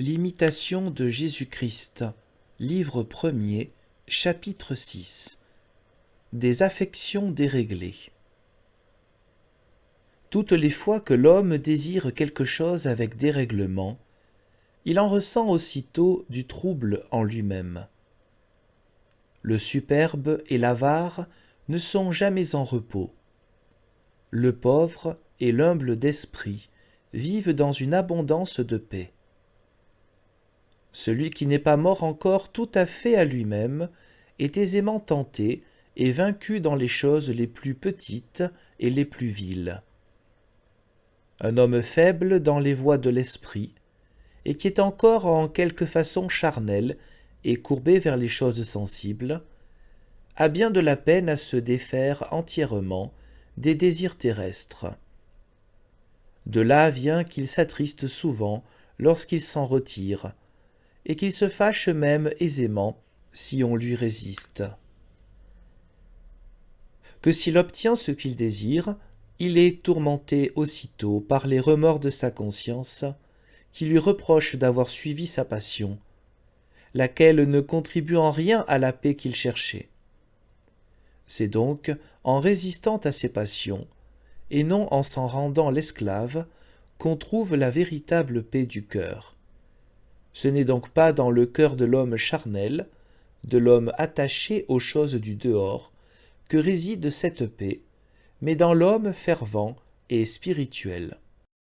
L'imitation de Jésus-Christ, livre 1er, chapitre 6. Des affections déréglées. Toutes les fois que l'homme désire quelque chose avec dérèglement, il en ressent aussitôt du trouble en lui-même. Le superbe et l'avare ne sont jamais en repos. Le pauvre et l'humble d'esprit vivent dans une abondance de paix. Celui qui n'est pas mort encore tout à fait à lui-même est aisément tenté et vaincu dans les choses les plus petites et les plus viles. Un homme faible dans les voies de l'esprit, et qui est encore en quelque façon charnel et courbé vers les choses sensibles, a bien de la peine à se défaire entièrement des désirs terrestres. De là vient qu'il s'attriste souvent lorsqu'il s'en retire, et qu'il se fâche même aisément si on lui résiste. Que s'il obtient ce qu'il désire, il est tourmenté aussitôt par les remords de sa conscience, qui lui reproche d'avoir suivi sa passion, laquelle ne contribue en rien à la paix qu'il cherchait. C'est donc en résistant à ses passions, et non en s'en rendant l'esclave, qu'on trouve la véritable paix du cœur. Ce n'est donc pas dans le cœur de l'homme charnel, de l'homme attaché aux choses du dehors, que réside cette paix, mais dans l'homme fervent et spirituel.